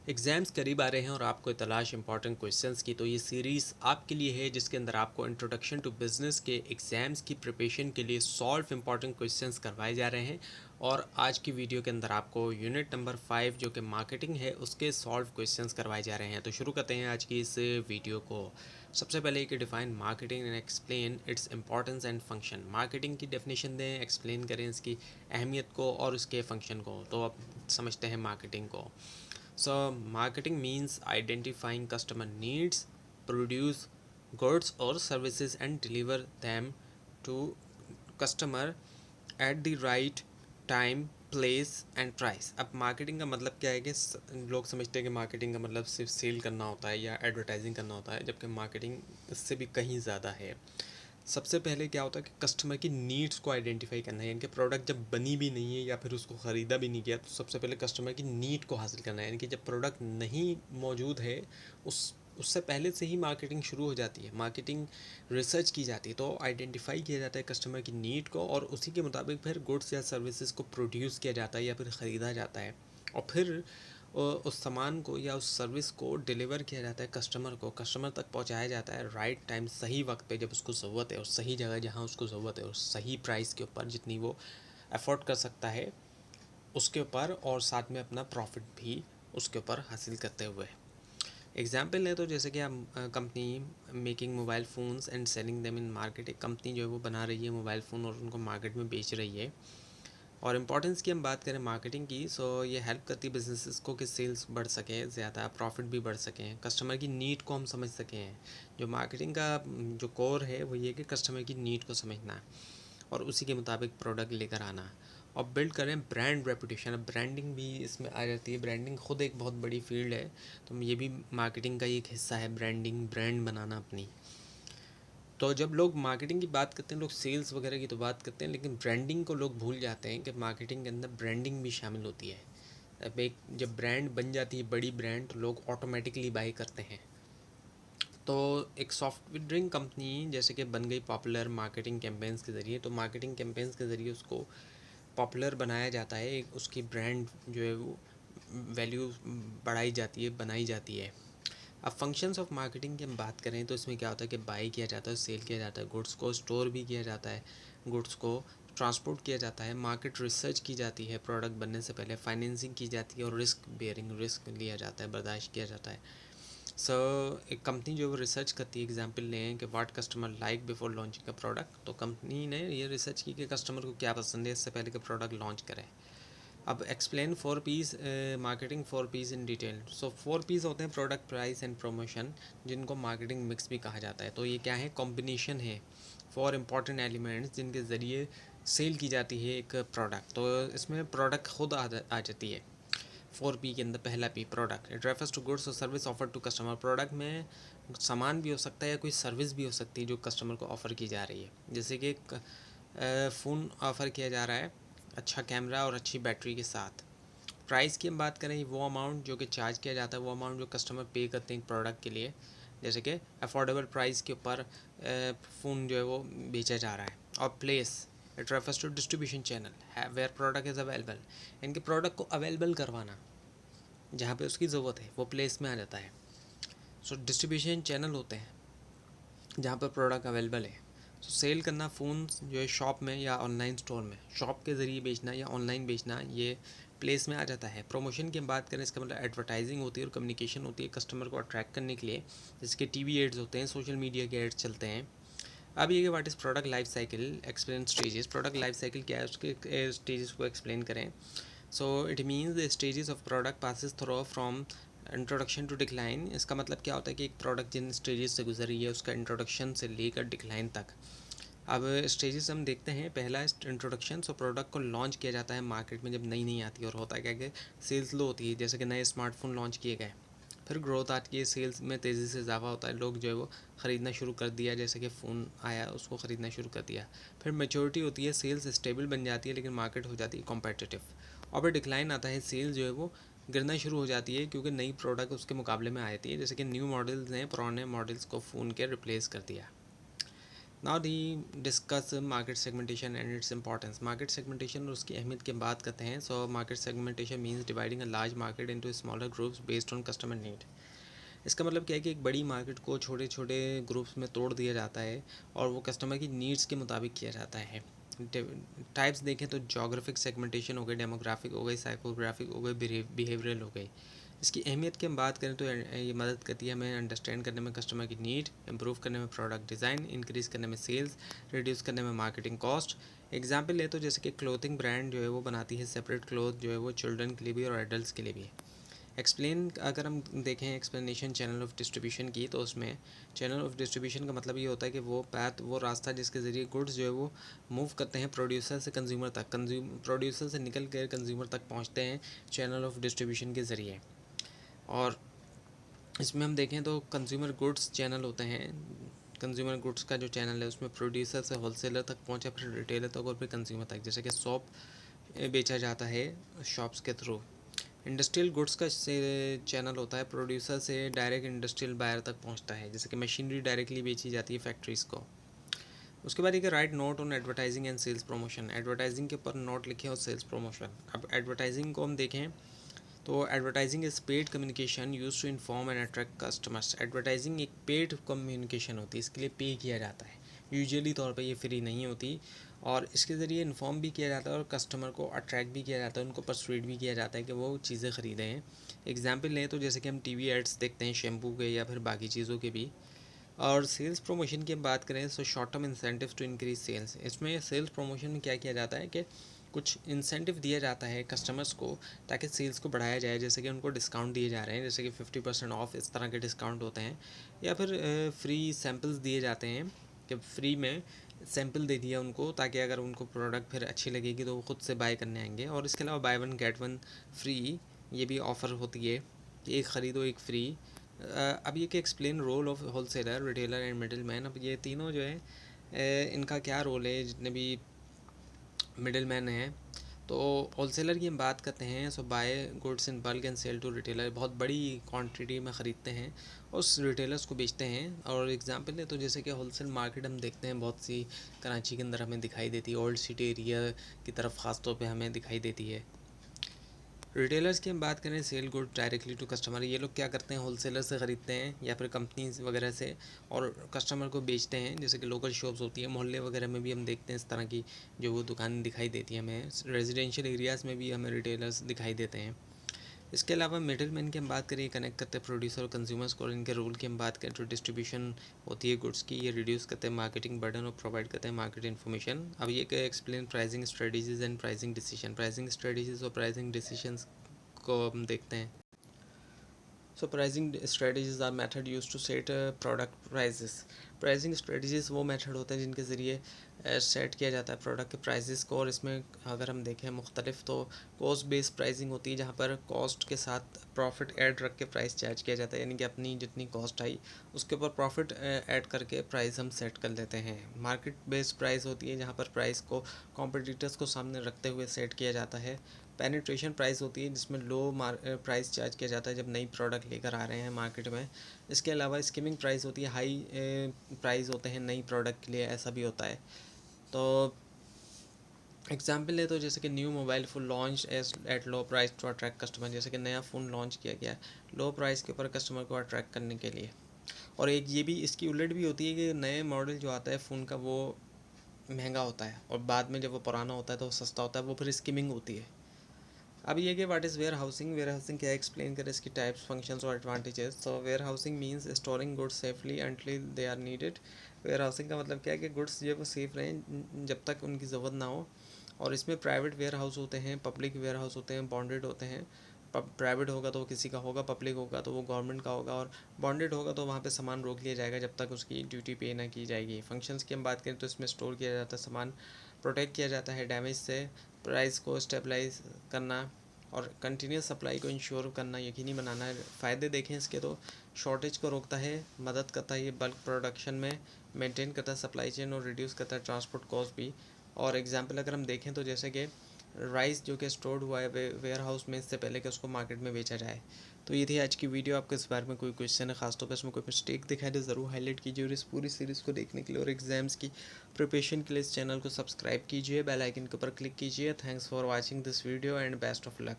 Exams करीब आ रहे हैं और आपको तलाश इंपॉर्टेंट क्वेश्चंस की, तो ये सीरीज़ आपके लिए है जिसके अंदर आपको इंट्रोडक्शन टू बिज़नेस के एग्ज़ाम्स की प्रिपरेशन के लिए सॉल्व इंपॉर्टेंट क्वेश्चंस करवाए जा रहे हैं। और आज की वीडियो के अंदर आपको यूनिट नंबर 5 जो कि मार्केटिंग है उसके सॉल्व क्वेश्चंस करवाए जा रहे हैं। तो शुरू करते हैं आज की इस वीडियो को। सबसे पहले कि define marketing and explain its importance and function. Marketing की डेफिनेशन दें, एक्सप्लेन करें इसकी अहमियत को और उसके फंक्शन को। तो अब समझते हैं मार्केटिंग को। So, marketing means identifying customer needs, produce goods or services, and deliver them to customer at the right time, place and price। अब मार्केटिंग का मतलब क्या है कि लोग समझते हैं कि मार्केटिंग का मतलब सिर्फ सेल करना होता है या एडवर्टाइजिंग करना होता है, जबकि मार्केटिंग इससे भी कहीं ज़्यादा है। सबसे पहले क्या होता है कि कस्टमर की नीड्स को आइडेंटिफाई करना है, यानी कि प्रोडक्ट जब बनी भी नहीं है या फिर उसको ख़रीदा भी नहीं गया तो सबसे पहले कस्टमर की नीड को हासिल करना है। यानी कि जब प्रोडक्ट नहीं मौजूद है उससे पहले से ही मार्केटिंग शुरू हो जाती है, मार्केटिंग रिसर्च की जाती है, तो आइडेंटिफाई किया जाता है कस्टमर की नीड को और उसी के मुताबिक फिर गुड्स या सर्विसेज को प्रोड्यूस किया जाता है या फिर ख़रीदा जाता है। और फिर उस सामान को या उस सर्विस को डिलीवर किया जाता है कस्टमर को, कस्टमर तक पहुंचाया जाता है राइट टाइम, सही वक्त पे जब उसको ज़रूरत है और सही जगह जहां उसको ज़रूरत है और सही प्राइस के ऊपर जितनी वो अफोर्ड कर सकता है उसके ऊपर, और साथ में अपना प्रॉफिट भी उसके ऊपर हासिल करते हुए। एग्जाम्पल है तो जैसे कि हम company making mobile phones and selling them in market. एक कंपनी जो है वो बना रही है मोबाइल फ़ोन और उनको मार्केट में बेच रही है। और इम्पॉर्टेंस की हम बात करें मार्केटिंग की, सो ये हेल्प करती है बिजनेसेस को कि सेल्स बढ़ सके, ज़्यादा प्रॉफिट भी बढ़ सकें, कस्टमर की नीड को हम समझ सकें। जो मार्केटिंग का जो कोर है वो ये कि कस्टमर की नीड को समझना है और उसी के मुताबिक प्रोडक्ट लेकर आना और बिल्ड करें ब्रांड रेपुटेशन। अब ब्रांडिंग भी इसमें आ जाती है, ब्रांडिंग खुद एक बहुत बड़ी फील्ड है, तो ये भी मार्केटिंग का ही एक हिस्सा है, ब्रांडिंग, ब्रांड बनाना अपनी। तो जब लोग मार्केटिंग की बात करते हैं, लोग सेल्स वगैरह की तो बात करते हैं, लेकिन ब्रांडिंग को लोग भूल जाते हैं कि मार्केटिंग के अंदर ब्रांडिंग भी शामिल होती है। अब एक जब ब्रांड बन जाती है, बड़ी ब्रांड, तो लोग ऑटोमेटिकली बाई करते हैं। तो एक सॉफ्टवेयर ड्रिंक कंपनी जैसे कि बन गई पॉपुलर मार्केटिंग कैंपेन्स के ज़रिए, तो मार्केटिंग कैंपेन्स के ज़रिए उसको पॉपुलर बनाया जाता है, उसकी ब्रांड जो है वो वैल्यू बढ़ाई जाती है, बनाई जाती है। अब फंक्शंस ऑफ मार्केटिंग की हम बात करें तो इसमें क्या होता है कि बाई किया जाता है, सेल किया जाता है, गुड्स को स्टोर भी किया जाता है, गुड्स को ट्रांसपोर्ट किया जाता है, मार्केट रिसर्च की जाती है, प्रोडक्ट बनने से पहले फाइनेंसिंग की जाती है और रिस्क बेयरिंग, रिस्क लिया जाता है, बर्दाश्त किया जाता है। सो एक कंपनी जो वो रिसर्च करती है, एग्जांपल लें कि what customer like before launching का प्रोडक्ट, तो कंपनी ने ये रिसर्च की कि कस्टमर को क्या पसंद है इससे पहले कि प्रोडक्ट लॉन्च करें। अब explain 4 P's marketing 4 P's in detail. So 4 P's होते हैं प्रोडक्ट, प्राइस एंड प्रमोशन, जिनको मार्केटिंग मिक्स भी कहा जाता है। तो ये क्या है, कॉम्बिनेशन है 4 इंपॉर्टेंट एलिमेंट्स जिनके ज़रिए सेल की जाती है एक प्रोडक्ट। तो इसमें प्रोडक्ट खुद आ जाती है। 4 P के अंदर पहला P product, it refers to goods और service offer to customer. Product में सामान भी हो सकता है या कोई सर्विस भी हो सकती है जो कस्टमर को ऑफ़र की जा रही है। जैसे कि फ़ोन ऑफ़र किया जा रहा है अच्छा कैमरा और अच्छी बैटरी के साथ। प्राइस की हम बात करें, वो अमाउंट जो कि चार्ज किया जाता है, वो अमाउंट जो कस्टमर पे करते हैं प्रोडक्ट के लिए, जैसे कि अफोर्डेबल प्राइस के ऊपर फ़ोन जो है वो बेचा जा रहा है। और place, it refers to distribution channel है वेयर प्रोडक्ट इज़ अवेलेबल। इनके प्रोडक्ट को अवेलेबल करवाना जहाँ पे उसकी ज़रूरत है वो प्लेस में आ जाता है। सो डिस्ट्रीब्यूशन चैनल होते हैं जहाँ पर प्रोडक्ट अवेलेबल है। सो सेल करना, फ़ोन जो है शॉप में या ऑनलाइन स्टोर में, शॉप के ज़रिए बेचना या ऑनलाइन बेचना, ये प्लेस में आ जाता है। प्रमोशन की हम बात करें, इसका मतलब एडवर्टाइजिंग होती है और कम्युनिकेशन होती है कस्टमर को अट्रैक्ट करने के लिए, जिसके टीवी एड्स होते हैं, सोशल मीडिया के एड्स चलते हैं। अब ये what is product life cycle, explain stages. Product life cycle क्या है, उसके स्टेजेस को एक्सप्लेन करें। So it means the stages of product passes through from introduction to decline. इसका मतलब क्या होता है कि एक प्रोडक्ट जिन स्टेजेस से गुजरी है उसका इंट्रोडक्शन से लेकर डिक्लाइन तक। अब स्टेजेस हम देखते हैं, पहला इंट्रोडक्शन। सो प्रोडक्ट को लॉन्च किया जाता है मार्केट में जब नई नई आती है, और होता है क्या कि सेल्स लो होती है, जैसे कि नए स्मार्टफोन लॉन्च किए गए। फिर ग्रोथ आती है, सेल्स में तेज़ी से इजाफा होता है, लोग जो है वो ख़रीदना शुरू कर दिया, जैसे कि फ़ोन आया उसको ख़रीदना शुरू कर दिया। फिर मेच्योरिटी होती है, सेल्स स्टेबल बन जाती है लेकिन मार्केट हो जाती है कॉम्पिटिटिव। और फिर डिक्लाइन आता है, सेल्स जो है वो गिरना शुरू हो जाती है क्योंकि नई प्रोडक्ट उसके मुकाबले में आती है, जैसे कि न्यू मॉडल्स ने पुराने मॉडल्स को फ़ोन के रिप्लेस कर दिया। Now the discuss market segmentation and its importance. Market segmentation और उसकी अहमियत की बात करते हैं। So market segmentation means dividing a large market into smaller groups based on customer need. इसका मतलब क्या है कि एक बड़ी मार्केट को छोटे छोटे ग्रुप्स में तोड़ दिया जाता है और वो कस्टमर की नीड्स के मुताबिक किया जाता है। टाइप्स देखें तो जोग्राफिक सेगमेंटेशन हो गई, डेमोग्राफिक हो गई, साइकोग्राफिक हो गई, बिहेवियरल हो गई। इसकी अहमियत की हम बात करें तो ये मदद करती है हमें अंडरस्टैंड करने में कस्टमर की नीड, इंप्रूव करने में प्रोडक्ट डिज़ाइन, इंक्रीज़ करने में सेल्स, रिड्यूस करने में मार्केटिंग कॉस्ट। एग्जाम्पल ले तो जैसे कि क्लोथिंग ब्रांड जो है वो बनाती है सेपरेट क्लोथ जो है वो चिल्ड्रन के लिए भी और एडल्ट के लिए भी। एक्सप्लेन अगर हम देखें एक्सप्लेनेशन चैनल ऑफ डिस्ट्रीब्यूशन की, तो उसमें चैनल ऑफ डिस्ट्रीब्यूशन का मतलब ये होता है कि वो पैथ, वो रास्ता जिसके ज़रिए गुड्स जो है वो मूव करते हैं प्रोड्यूसर से कंज्यूमर तक, प्रोड्यूसर से निकल कर कंज्यूमर तक पहुंचते हैं चैनल ऑफ डिस्ट्रीब्यूशन के ज़रिए। और इसमें हम देखें तो कंज्यूमर गुड्स चैनल होते हैं। कंज्यूमर गुड्स का जो चैनल है उसमें प्रोड्यूसर से होलसेलर तक पहुंचा, फिर रिटेलर तक और फिर कंज्यूमर तक। जैसे कि सॉप बेचा जाता है शॉप्स के थ्रू। इंडस्ट्रियल गुड्स का से चैनल होता है, प्रोड्यूसर से डायरेक्ट इंडस्ट्रियल बायर तक पहुंचता है, जैसे कि मशीनरी डायरेक्टली बेची जाती है फैक्ट्रीज़ को। उसके बाद एक write note on advertising and sales promotion. Advertising के ऊपर नोट लिखे और सेल्स प्रमोशन। अब एडवर्टाइजिंग को हम देखें तो advertising is paid communication use to inform and attract customers. Advertising एक पेड कम्युनिकेशन होती है, इसके लिए पे किया जाता है। यूजुअली तौर पे ये फ्री नहीं होती और इसके ज़रिए इन्फॉर्म भी किया जाता है और कस्टमर को अट्रैक्ट भी किया जाता है, उनको परsuade भी किया जाता है कि वो चीज़ें ख़रीदें। एग्जाम्पल लें तो जैसे कि हम टीवी एड्स देखते हैं शैम्पू के या फिर बाकी चीज़ों के भी। और सेल्स प्रमोशन की हम बात करें तो short term incentive to increase sales. इसमें सेल्स प्रमोशन में क्या किया जाता है कि कुछ इंसेंटिव दिया जाता है कस्टमर्स को ताकि सेल्स को बढ़ाया जाए, जैसे कि उनको डिस्काउंट दिए जा रहे हैं, जैसे कि 50% ऑफ, इस तरह के डिस्काउंट होते हैं। या फिर फ्री सैम्पल्स दिए जाते हैं कि फ्री में सैम्पल दे दिया उनको, ताकि अगर उनको प्रोडक्ट फिर अच्छी लगेगी तो वो ख़ुद से बाय करने आएंगे। और इसके अलावा by one get one free ये भी ऑफ़र होती है कि एक ख़रीदो एक फ्री। अब ये कि explain role of wholesaler, retailer and middle man. अब ये तीनों जो है इनका क्या रोल है, जितने भी मिडिल मैन हैं। तो होलसेलर की हम बात करते हैं, so buy goods in bulk and sell to retailer. बहुत बड़ी क्वांटिटी में ख़रीदते हैं उस रिटेलर्स को बेचते हैं। और एग्जांपल है तो जैसे कि होलसेल मार्केट हम देखते हैं बहुत सी कराची के अंदर हमें दिखाई देती है, ओल्ड सिटी एरिया की तरफ ख़ास तौर पे हमें दिखाई देती है। रिटेलर्स की हम बात करें, sell good directly to customer. ये लोग क्या करते हैं, होलसेलर से ख़रीदते हैं या फिर कंपनीज वगैरह से और कस्टमर को बेचते हैं। जैसे कि लोकल शॉप्स होती है, मोहल्ले वगैरह में भी हम देखते हैं इस तरह की जो वो दुकानें दिखाई देती हैं हमें। रेजिडेंशियल एरियाज़ में भी हमें रिटेलर्स दिखाई देते हैं। इसके अलावा मिडिल मैन की हम बात करें, कनेक्ट करते हैं प्रोड्यूसर और कंज्यूमर्स को। और इनके रोल की हम बात करें तो डिस्ट्रीब्यूशन होती है गुड्स की, ये रिड्यूस करते हैं मार्केटिंग बर्डन और प्रोवाइड करते हैं मार्केट इन्फॉर्मेशन। अब ये explain pricing strategies and pricing decision. Pricing strategies और प्राइसिंग डिसीजंस को हम देखते हैं। So pricing strategies are method use to set product prices. Pricing strategies वो मेथड होते हैं जिनके ज़रिए सेट किया जाता है प्रोडक्ट के प्राइजेस को। और इसमें अगर हम देखें मुख्तलिफ, तो कॉस्ट बेस्ड प्राइसिंग होती है जहाँ पर कॉस्ट के साथ प्रॉफिट ऐड रख के प्राइस चार्ज किया जाता है, यानी कि अपनी जितनी कॉस्ट आई उसके ऊपर प्रॉफिट ऐड करके प्राइस हम सेट कर लेते हैं। मार्केट बेस्ड प्राइस होती है जहाँ पर प्राइस को कॉम्पिटिटर्स को सामने रखते हुए सेट किया जाता है। पेनिट्रेशन प्राइस होती है जिसमें लो प्राइस चार्ज किया जाता है जब नई प्रोडक्ट लेकर आ रहे हैं मार्केट में। इसके अलावा स्कीमिंग प्राइस होती है, हाई प्राइस होते हैं नई प्रोडक्ट के लिए, ऐसा भी होता है। तो एग्जाम्पल है तो जैसे कि new mobile phone launch as at low price to attract customer. जैसे कि नया फ़ोन लॉन्च किया गया लो प्राइस के ऊपर कस्टमर को अट्रैक्ट करने के लिए। और एक ये भी इसकी उलट भी होती है कि नए मॉडल जो आता है फ़ोन का वो महंगा होता है और बाद में जब वो पुराना होता है तो वो सस्ता होता है, वो फिर स्कीमिंग होती है। अब ये कि what is warehousing. Warehousing क्या एक्सप्लेन करें, इसकी टाइप्स, फंक्शंस और advantages. So warehousing means storing goods safely until they are needed. Warehousing का मतलब क्या है कि गुड्स जो है वो सेफ रहें जब तक उनकी ज़रूरत ना हो। और इसमें प्राइवेट वेयर हाउस होते हैं, पब्लिक वेयर हाउस होते हैं, बॉन्डेड होते हैं। प्राइवेट होगा तो वो किसी का होगा, पब्लिक होगा तो वो गवर्नमेंट का होगा, और बॉन्डेड होगा तो वहाँ पे सामान रोक लिया जाएगा जब तक उसकी ड्यूटी पे ना की जाएगी। फंक्शंस की हम बात करें तो इसमें स्टोर किया जाता है सामान, प्रोटेक्ट किया जाता है डैमेज से, प्राइस को स्टेबलाइज करना और कंटिन्यूस सप्लाई को इंश्योर करना, यकीनी बनाना है। फ़ायदे देखें इसके तो शॉर्टेज को रोकता है, मदद करता है ये बल्क प्रोडक्शन में, मेंटेन करता है सप्लाई चेन और रिड्यूस करता है ट्रांसपोर्ट कॉस्ट भी। और एग्जांपल अगर हम देखें तो जैसे कि राइस जो कि स्टोर्ड हुआ है वेयर हाउस में, इससे पहले कि उसको मार्केट में बेचा जाए। तो ये थी आज की वीडियो। आपको इस बारे में कोई क्वेश्चन है, खासतौर पर इसमें कोई मिस्टेक दिखाई तो ज़रूर हाईलाइट कीजिए, और इस पूरी सीरीज़ को देखने के लिए और एग्जाम्स की प्रिपरेशन के लिए इस चैनल को सब्सक्राइब कीजिए, बेल आइकन के ऊपर क्लिक कीजिए। Thanks for watching this video and best of luck.